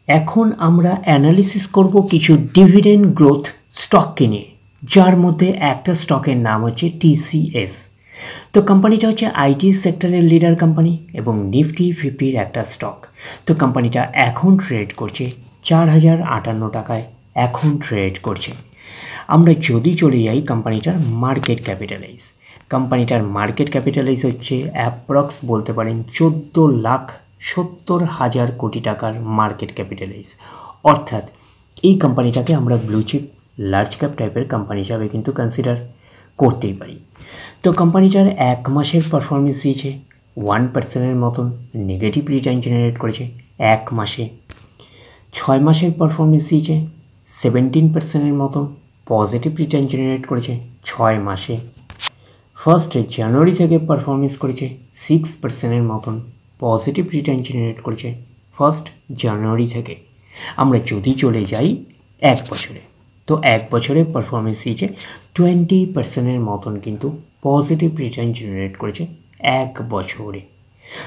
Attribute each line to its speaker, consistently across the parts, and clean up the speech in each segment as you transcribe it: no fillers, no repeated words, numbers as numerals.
Speaker 1: এখন আমরা অ্যানালিসিস করব কিছু ডিভিডেন্ড গ্রোথ স্টককে নিয়ে, যার মধ্যে একটা স্টকের নাম হচ্ছে TCS। তো কোম্পানিটা হচ্ছে আইটি সেক্টরের লিডার কোম্পানি এবং নিফটি 50-র একটা স্টক। তো কোম্পানিটা এখন ট্রেড করছে 4058 টাকায় এখন ট্রেড করছে। আমরা যদি চলে যাই কোম্পানিটার মার্কেট ক্যাপিটালাইজ, কোম্পানিটার মার্কেট ক্যাপিটালাইজ হচ্ছে অ্যাপ্রক্স বলতে পারেন 14,70,000 কোটি টাকার মার্কেট ক্যাপিটালাইজ। অর্থাৎ এই কোম্পানিটাকে আমরা ব্লু চিপ লার্জ ক্যাপ টাইপের কোম্পানি হিসাবে কিন্তু কনসিডার করতেই পারি। তো কোম্পানিটার এক মাসের পারফরমেন্স দিয়েছে 1%-এর মতন নেগেটিভ রিটার্ন জেনারেট করেছে এক মাসে। 6 মাসের পারফরমেন্স দিয়েছে 17%-এর মতন পজিটিভ রিটার্ন জেনারেট করেছে 6 মাসে। 1 জানুয়ারি থেকে পারফরমেন্স করেছে 6%-এর মতন পজিটিভ রিটার্ন জেনারেট করেছে 1 জানুয়ারি থেকে। আমরা যদি চলে যাই এক বছরে, তো এক বছরে পারফরমেন্স দিয়েছে 20%-এর মতন কিন্তু পজিটিভ রিটার্ন জেনারেট করেছে এক বছরে।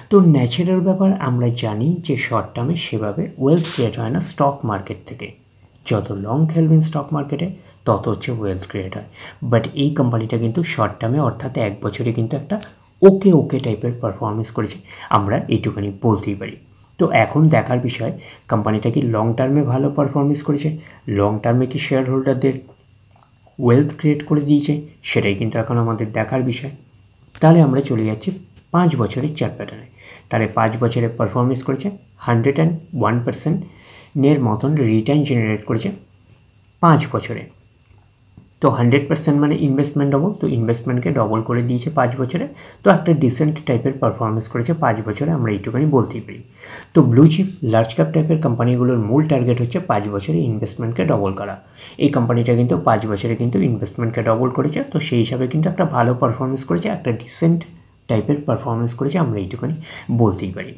Speaker 1: তো ন্যাচারাল ব্যাপার, আমরা জানি যে শর্ট টার্মে সেভাবে ওয়েলথ ক্রিয়েট হয় না স্টক মার্কেট থেকে। যত লং খেলবেন স্টক মার্কেটে তত হচ্ছে ওয়েলথ ক্রিয়েট হয়। বাট এই কোম্পানিটা কিন্তু শর্ট টার্মে অর্থাৎ এক বছরে কিন্তু একটা ওকে টাইপের পারফরমেন্স করেছে, আমরা এইটুখানি বলতেই পারি। তো এখন দেখার বিষয় কোম্পানিটা কি লং টার্মে ভালো পারফরমেন্স করেছে, লং টার্মে কি শেয়ার হোল্ডারদের ওয়েলথ ক্রিয়েট করে দিয়েছে, সেটাই কিন্তু এখন আমাদের দেখার বিষয়। তাহলে আমরা চলে যাচ্ছি 5 বছরের চার্ট প্যাটার্নে। তাহলে 5 বছরে পারফরমেন্স করেছে 101%-এর মতন রিটার্ন জেনারেট করেছে 5 বছরে। তো 100% মানে ইনভেস্টমেন্ট ডবল, তো ইনভেস্টমেন্টকে ডবল করে দিয়েছে 5 বছরে। তো একটা ডিসেন্ট টাইপের পারফরমেন্স করেছে 5 বছরে, আমরা এইটুখানি বলতেই পারি। তো ব্লু চিপ লার্জ ক্যাপ টাইপের কোম্পানিগুলোর মূল টার্গেট হচ্ছে 5 বছরে ইনভেস্টমেন্টকে ডবল করা। এই কোম্পানিটা কিন্তু 5 বছরে কিন্তু ইনভেস্টমেন্টকে ডবল করেছে, তো সেই হিসাবে কিন্তু একটা ভালো পারফরমেন্স করেছে, একটা ডিসেন্ট টাইপের পারফরমেন্স করেছে, আমরা এইটুখানি বলতেই পারি।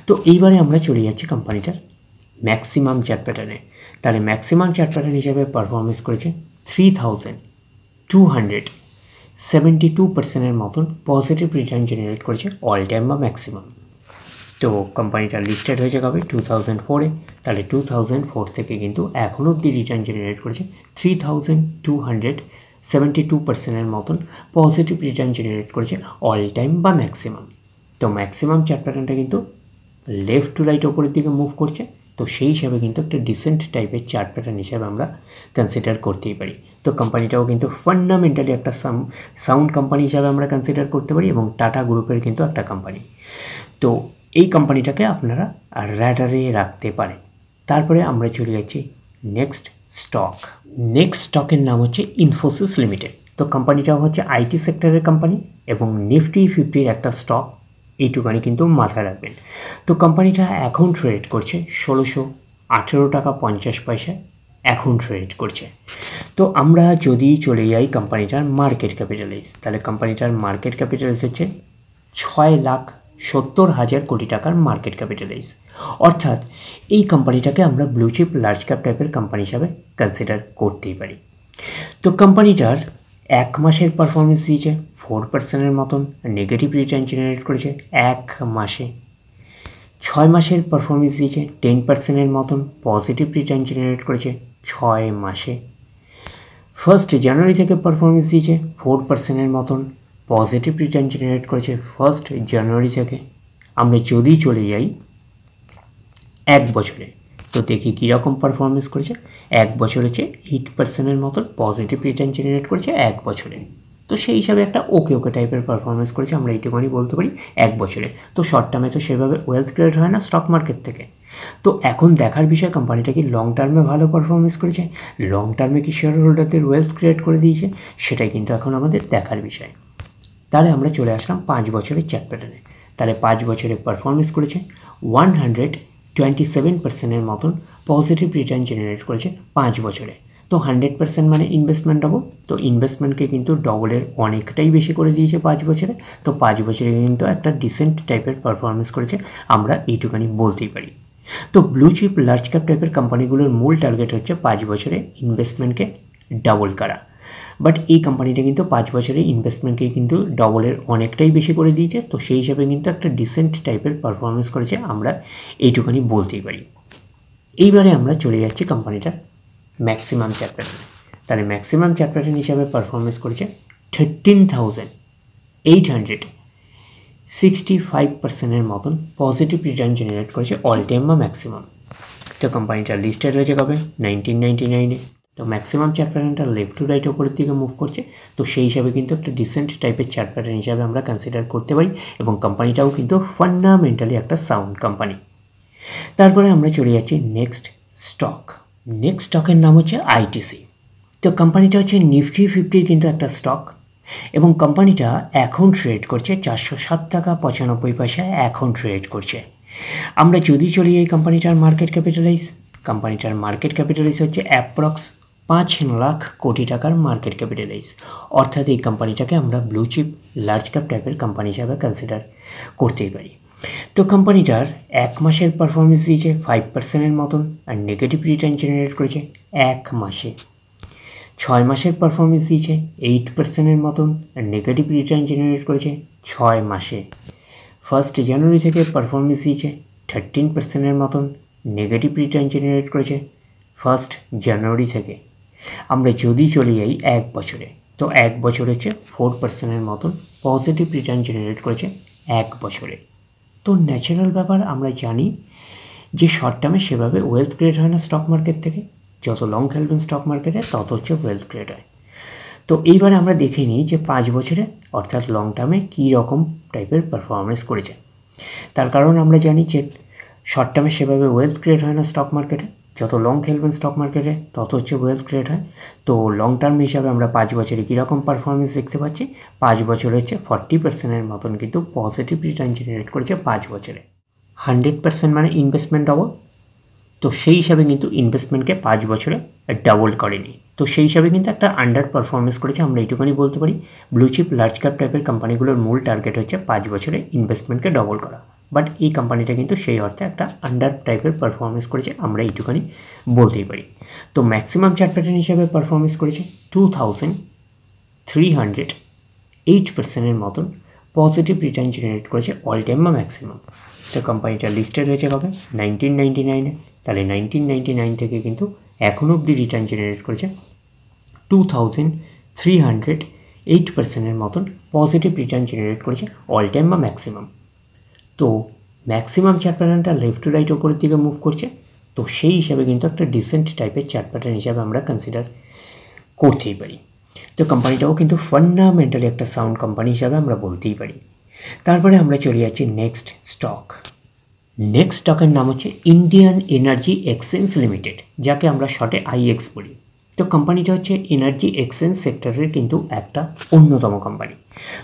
Speaker 1: তো এইবারে আমরা চলে যাচ্ছি কোম্পানিটার ম্যাক্সিমাম চার্ট প্যাটার্নে। তাহলে ম্যাক্সিমাম চার্ট প্যাটার্ন হিসাবে পারফরমেন্স করেছে 3272%-এর মতন পজিটিভ রিটার্ন জেনারেট করেছে অল টাইম বা ম্যাক্সিমাম। তো কোম্পানিটা লিস্টেড হয়েছে কবে? 2004-এ। তাহলে 2004 থেকে কিন্তু এখন অবধি রিটার্ন জেনারেট করেছে 3272%-এর মতন পজিটিভ রিটার্ন জেনারেট করেছে অল টাইম বা ম্যাক্সিমাম। তো ম্যাক্সিমাম চার্ট প্যাটার্নটা কিন্তু লেফট টু রাইট ওপরের দিকে মুভ করছে, তো সেই হিসাবে কিন্তু একটা ডিসেন্ট টাইপের চার্ট প্যাটার্ন হিসাবে আমরা কনসিডার করতেই পারি। তো কোম্পানিটাও কিন্তু ফান্ডামেন্টালি একটা সাউন্ড কোম্পানি হিসাবে আমরা কনসিডার করতে পারি এবং টাটা গ্রুপের কিন্তু একটা কোম্পানি। তো এই কোম্পানিটাকে আপনারা র্যাডারে রাখতে পারেন। তারপরে আমরা চলে যাচ্ছি নেক্সট স্টক। নেক্সট স্টকের নাম হচ্ছে ইনফোসিস লিমিটেড। তো কোম্পানিটাও হচ্ছে আইটি সেক্টরের কোম্পানি এবং নিফটি 50-র একটা স্টক, এইটুখানি কিন্তু মাথায় রাখবেন। তো কোম্পানিটা এখন ট্রেড করছে 1618 টাকা 50 পয়সায় এখন ট্রেড করছে। তো আমরা যদি চলে যাই কোম্পানিটার মার্কেট ক্যাপিটালাইজ, তাহলে কোম্পানিটার মার্কেট ক্যাপিটালাইজ হচ্ছে 6,70,000 কোটি টাকার মার্কেট ক্যাপিটালাইজ। অর্থাৎ এই কোম্পানিটাকে আমরা ব্লু চিপ লার্জ ক্যাপ টাইপের কোম্পানি হিসাবে কনসিডার করতেই পারি। তো কোম্পানিটার এক মাসের পারফরমেন্স দিয়েছে 4%-এর মতন নেগেটিভ রিটার্ন জেনারেট করেছে এক মাসে। 6 মাসের পারফরমেন্স দিয়েছে 10%-এর মতন পজিটিভ রিটার্ন জেনারেট করেছে 6 মাসে। 1 জানুয়ারি থেকে পারফরমেন্স দিয়েছে 4%-এর মতন পজিটিভ রিটার্ন জেনারেট করেছে 1 জানুয়ারি থেকে। আমরা যদি চলে যাই এক বছরে, তো দেখি কীরকম পারফরমেন্স করেছে। এক বছর হচ্ছে 8%-এর মতন পজিটিভ রিটার্ন জেনারেট করেছে এক বছরে। তো সেই হিসাবে একটা ওকে টাইপের পারফরমেন্স করেছে, আমরা এইটুকুনি বলতে পারি এক বছরে। তো শর্ট টার্মে তো সেভাবে ওয়েলথ ক্রিয়েট হয় না স্টক মার্কেট থেকে। তো এখন দেখার বিষয় কোম্পানিটা কি লং টার্মে ভালো পারফরমেন্স করেছে, লং টার্মে কি শেয়ার হোল্ডারদের ওয়েলথ ক্রিয়েট করে দিয়েছে, সেটাই কিন্তু এখন আমাদের দেখার বিষয়। তাহলে আমরা চলে আসলাম 5 বছরের চার্ট প্যাটার্নে। তাহলে 5 বছরে পারফরমেন্স করেছে 127%-এর মতন পজিটিভ রিটার্ন জেনারেট করেছে 5 বছরে। তো 100% মানে ইনভেস্টমেন্ট ডবল, তো ইনভেস্টমেন্টকে কিন্তু ডবলের অনেকটাই বেশি করে দিয়েছে 5 বছরে। তো 5 বছরে কিন্তু একটা ডিসেন্ট টাইপের পারফরমেন্স করেছে, আমরা এইটুখানি বলতেই পারি। তো ব্লু চিপ লার্জ ক্যাপ টাইপের কোম্পানিগুলোর মূল টার্গেট হচ্ছে 5 বছরে ইনভেস্টমেন্টকে ডাবল করা। বাট এই কোম্পানিটা কিন্তু 5 বছরে ইনভেস্টমেন্টকে কিন্তু ডবলের অনেকটাই বেশি করে দিয়েছে, তো সেই হিসাবে কিন্তু একটা ডিসেন্ট টাইপের পারফরমেন্স করেছে, আমরা এইটুখানি বলতেই পারি। এইবারে আমরা চলে যাচ্ছি কোম্পানিটার ম্যাক্সিমাম চার্ট প্যাটার্নে। তাহলে ম্যাক্সিমাম চার্ট প্যাটার্ন হিসাবে পারফরমেন্স করেছে 13,865% মতন পজিটিভ রিটার্ন জেনারেট করেছে অল টাইম বা ম্যাক্সিমাম। তো কোম্পানিটা লিস্টেড হয়েছে কবে? 1999-এ। তো ম্যাক্সিমাম চার্ট প্যাটার্নটা লেফট টু রাইট ওপরের দিকে মুভ করছে, তো সেই হিসাবে কিন্তু একটা ডিসেন্ট টাইপের চার্ট প্যাটার্ন হিসাবে আমরা কনসিডার করতে পারি, এবং কোম্পানিটাও কিন্তু ফান্ডামেন্টালি একটা সাউন্ড কোম্পানি। তারপরে আমরা চলে যাচ্ছি নেক্সট স্টক। নেক্সট স্টকের নাম হচ্ছে আইটিসি। তো কোম্পানিটা হচ্ছে নিফটি 50-র কিন্তু একটা স্টক, এবং কোম্পানিটা এখন ট্রেড করছে 407.95 টাকা এখন ট্রেড করছে। আমরা যদি চলি এই কোম্পানিটার মার্কেট ক্যাপিটালাইজ, কোম্পানিটার মার্কেট ক্যাপিটালাইজ হচ্ছে অ্যাপ্রক্স 5 লাখ কোটি টাকার মার্কেট ক্যাপিটালাইজ। অর্থাৎ এই কোম্পানিটাকে আমরা ব্লু চিপ লার্জ ক্যাপ টাইপের কোম্পানি হিসাবে কনসিডার করতেই পারি। তো কোম্পানিটার এক মাসের পারফরমেন্স দিয়েছে 5%-এর মতন, আর নেগেটিভ রিটার্ন জেনারেট করেছে এক মাসে। 6 মাসের পারফরমেন্স দিয়েছে 8%-এর মতন, আর নেগেটিভ রিটার্ন জেনারেট করেছে 6 মাসে। 1 জানুয়ারি থেকে পারফরমেন্স দিয়েছে 13%-এর মতন, নেগেটিভ রিটার্ন জেনারেট করেছে 1 জানুয়ারি থেকে। আমরা যদি চলে যাই এক বছরে, তো এক বছর হচ্ছে 4%-এর মতন পজিটিভ রিটার্ন জেনারেট করেছে এক বছরে। তো ন্যাচারাল ব্যাপার, আমরা জানি যে শর্ট টার্মে সেভাবে ওয়েলথ ক্রিয়েট হয় না স্টক মার্কেট থেকে, যত লং খেলবেন স্টক মার্কেটে তত হচ্ছে ওয়েলথ ক্রিয়েট হয়। তো এইবারে আমরা দেখে নিই যে 5 বছরে অর্থাৎ লং টার্মে কী রকম টাইপের পারফরমেন্স করেছে। তার কারণ আমরা জানি যে শর্ট টার্মে সেভাবে ওয়েলথ ক্রিয়েট হয় না স্টক মার্কেটে, যত লং খেলবেন স্টক মার্কেটে তত হচ্ছে ওয়েলথ ক্রিয়েট হয়। তো লং টার্ম হিসাবে আমরা 5 বছরে কীরকম পারফরমেন্স দেখতে পাচ্ছি, 5 বছরে হচ্ছে 40%-এর মতন কিন্তু পজিটিভ রিটার্ন জেনারেট করেছে 5 বছরে। 100% মানে ইনভেস্টমেন্ট ডবল, তো সেই হিসাবে কিন্তু ইনভেস্টমেন্টকে 5 বছরে ডাবল করেনি, তো সেই হিসাবে কিন্তু একটা আন্ডার পারফরমেন্স করেছে, আমরা এইটুখানি বলতে পারি। ব্লু চিপ লার্জ ক্যাপ টাইপের কোম্পানিগুলোর মূল টার্গেট হচ্ছে 5 বছরে ইনভেস্টমেন্টকে ডবল করা, বাট এই কোম্পানিটা কিন্তু সেই অর্থে একটা আন্ডার টাইপের পারফরমেন্স করেছে, আমরা এইটুখানি বলতেই পারি। তো ম্যাক্সিমাম চার্ট প্যাটার্ন হিসাবে পারফরমেন্স করেছে 2308%-এর মতন পজিটিভ রিটার্ন জেনারেট করেছে অল টাইম বা ম্যাক্সিমাম। তো কোম্পানিটা লিস্টেড হয়েছে কবে? 1999-এ। তাহলে 1999 থেকে কিন্তু এখনও অবধি রিটার্ন জেনারেট করেছে 2308%-এর মতন পজিটিভ রিটার্ন জেনারেট করেছে অল টাইম বা ম্যাক্সিমাম। তো ম্যাক্সিমাম চার্ট প্যাটার্নটা লেফট টু রাইট ওপরের দিকে মুভ করছে, তো সেই হিসাবে কিন্তু একটা ডিসেন্ট টাইপের চার্ট প্যাটার্ন হিসাবে আমরা কনসিডার করতেই পারি। তো কোম্পানিটাও কিন্তু ফান্ডামেন্টালি একটা সাউন্ড কোম্পানি হিসাবে আমরা বলতেই পারি। তারপরে আমরা চলে যাচ্ছি নেক্সট স্টক। নেক্সট স্টকের নাম হচ্ছে ইন্ডিয়ান এনার্জি এক্সচেঞ্জ লিমিটেড, যাকে আমরা শর্টে আইএক্স বলি। তো কোম্পানিটা হচ্ছে এনার্জি এক্সচেঞ্জ সেক্টরের কিন্তু একটা অন্যতম কোম্পানি।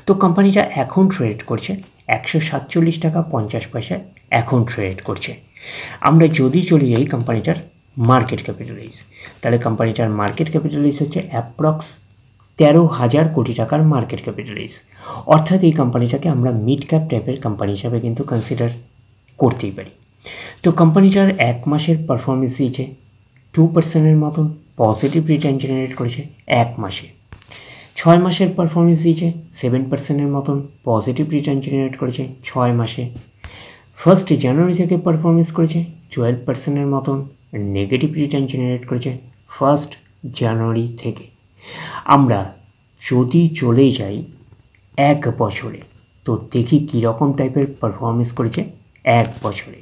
Speaker 1: তো কোম্পানিটা এখন ট্রেড করছে 147.50 টাকা এখন ট্রেড করছে। আমরা যদি চলে যাই কোম্পানিটার মার্কেট ক্যাপিটালাইজ, তাহলে কোম্পানিটার মার্কেট ক্যাপিটালাইজ হচ্ছে অ্যাপ্রক্স 13,000 কোটি টাকার মার্কেট ক্যাপিটালাইজ। অর্থাৎ এই কোম্পানিটাকে আমরা মিড ক্যাপ টাইপের কোম্পানি হিসাবে কিন্তু কনসিডার করতেই পারি। তো কোম্পানিটার এক মাসের পারফরমেন্স দিয়েছে 2%-এর মতন পজিটিভ রিটার্ন জেনারেট করেছে এক মাসে। 6 মাসের পারফরমেন্স দিয়েছে 7%-এর মতন পজিটিভ রিটার্ন জেনারেট করেছে 6 মাসে। 1 জানুয়ারি থেকে পারফরমেন্স করেছে 12%-এর মতন, নেগেটিভ রিটার্ন জেনারেট করেছে 1 জানুয়ারি থেকে। আমরা যদি চলে যাই এক বছরে, তো দেখি কীরকম টাইপের পারফরমেন্স করেছে এক বছরে।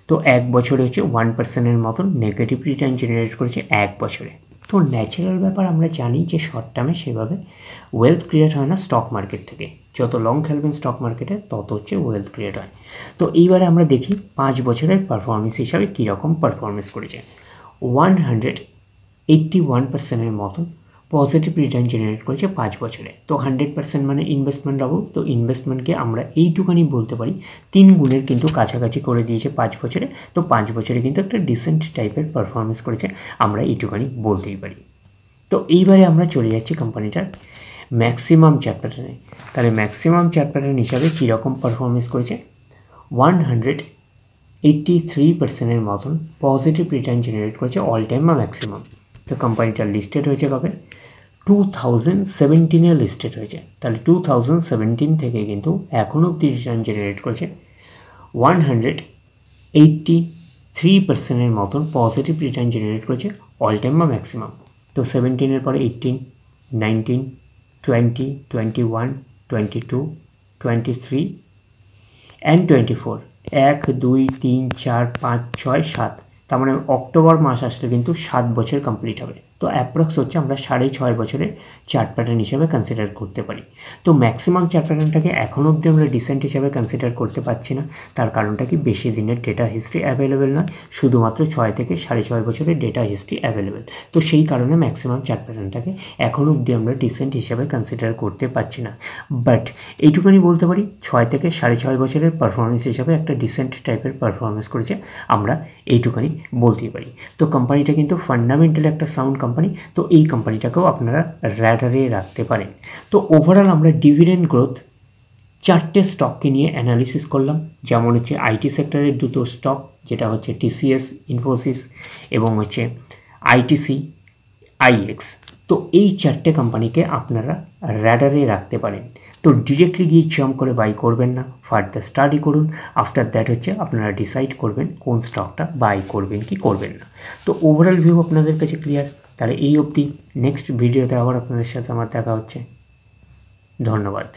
Speaker 1: তো এক বছরে হচ্ছে 1%-এর মতন নেগেটিভ রিটার্ন জেনারেট করেছে এক বছরে। তো ন্যাচারাল ব্যাপার, আমরা জানি যে শর্ট টার্মে সেভাবে ওয়েলথ ক্রিয়েট হয় না স্টক মার্কেট থেকে, যত লং খেলবেন স্টক মার্কেটে তত হচ্ছে ওয়েলথ ক্রিয়েট হয়। তো এইবারে আমরা দেখি 5 বছরের পারফরমেন্স হিসাবে কীরকম পারফরমেন্স করেছে। 181%-এর মতন পজিটিভ রিটার্ন জেনারেট করেছে 5 বছরে। তো 100% মানে ইনভেস্টমেন্ট ডবল, তো ইনভেস্টমেন্টকে আমরা এইটুখানি বলতে পারি 3 গুণের কিন্তু কাছাকাছি করে দিয়েছে 5 বছরে। তো 5 বছরে কিন্তু একটা ডিসেন্ট টাইপের পারফরমেন্স করেছে, আমরা এইটুখানি বলতেই পারি। তো এইবারে আমরা চলে যাচ্ছি কোম্পানিটার ম্যাক্সিমাম চার্ট প্যাটার্নে। তাহলে ম্যাক্সিমাম চার্ট প্যাটার্ন হিসাবে কীরকম পারফরমেন্স করেছে, 183%-এর মতন পজিটিভ রিটার্ন জেনারেট করেছে অল টাইম বা ম্যাক্সিমাম। তো কোম্পানিটা লিস্টেড হয়েছে কবে? 2017-এ লিস্টেড হয়েছে। তাহলে 2017 থেকে কিন্তু এখনও অবধি রিটার্ন জেনারেট করেছে 3%-এর মতন পজিটিভ রিটার্ন জেনারেট করেছে অল টাইম বা ম্যাক্সিমাম। তো 17-এর পরে 18, 19, 20, 21, 22, 23 অ্যান্ড 24, 1, 2, 3, 4, 5, 6, 7, তার মানে অক্টোবর মাস আসলে কিন্তু 7 বছর কমপ্লিট হবে। তো অ্যাপ্রক্স হচ্ছে আমরা 6.5 বছরের চার্ট প্যাটার্ন হিসেবে কনসিডার করতে পারি। তো ম্যাক্সিমাম চার্ট প্যাটার্নটাকে এখনও অবধি আমরা ডিসেন্ট হিসেবে কনসিডার করতে পারছি না। তার কারণটা কি, বেশি দিনের ডেটা হিস্ট্রি অ্যাভেলেবেল নয়, শুধুমাত্র 6 থেকে 6.5 বছরের ডেটা হিস্ট্রি অ্যাভেলেবেল। তো সেই কারণে ম্যাক্সিমাম চার্ট প্যাটার্নটাকে এখনও অবধি আমরা ডিসেন্ট হিসেবে কনসিডার করতে পারছি না। বাট এইটুকুনি বলতে পারি 6 থেকে 6.5 বছরের পারফরমেন্স হিসাবে একটা ডিসেন্ট টাইপের পারফরমেন্স করেছে, আমরা এইটুকুনি বলতেই পারি। তো কোম্পানিটা কিন্তু ফান্ডামেন্টাল একটা সাউন্ড কোম্পানি। তো এই কোম্পানিটাকেও আপনারা র্যাডারে রাখতে পারেন। তো ওভারঅল আমরা ডিভিডেন্ড গ্রোথ 4টে স্টককে নিয়ে অ্যানালিসিস করলাম, যেমন হচ্ছে আইটি সেক্টরের 2টো স্টক, যেটা হচ্ছে টিসিএস ইনফোসিস এবং হচ্ছে আইটিসি আইএক্স। তো এই 4টে কোম্পানিকে আপনারা র্যাডারে রাখতে পারেন। তো ডিরেক্টলি গিয়ে জাম্প করে বাই করবেন না, ফার্দার স্টাডি করুন। আফটার দ্যাট হচ্ছে আপনারা ডিসাইড করবেন কোন স্টকটা বাই করবেন কি করবেন না। তো ওভারঅল ভিউ আপনাদের কাছে ক্লিয়ার। তাহলে এই অবধি, নেক্সট ভিডিওতে আবার আপনাদের সাথে আমার দেখা হচ্ছে। ধন্যবাদ।